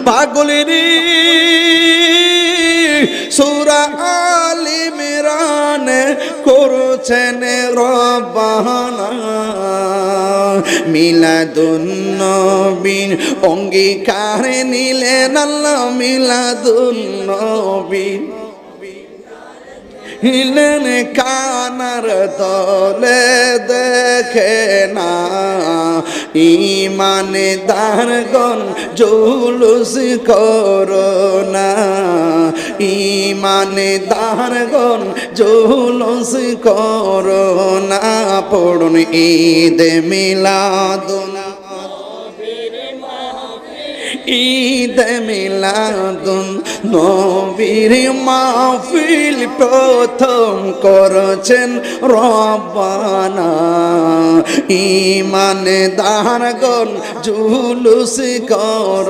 পাগলেরি সূরা আল ইমরান করছেন রব্বানা মিলাদুন নবীর অঙ্গীকার নিলেন আল্লাহ মিলাদুন নবীর হিলেন কানার তলে দেখে না ঈমানদারগণ জুলুস করোনা ঈমানদারগণ জুলুস করোনা পড়ুন ঈদ মিলাদুন ঈদ মিলাদুন নবীর মাহফিল প্রথম করছেন রব্বানা ঈমানদারগণ জুলুস কর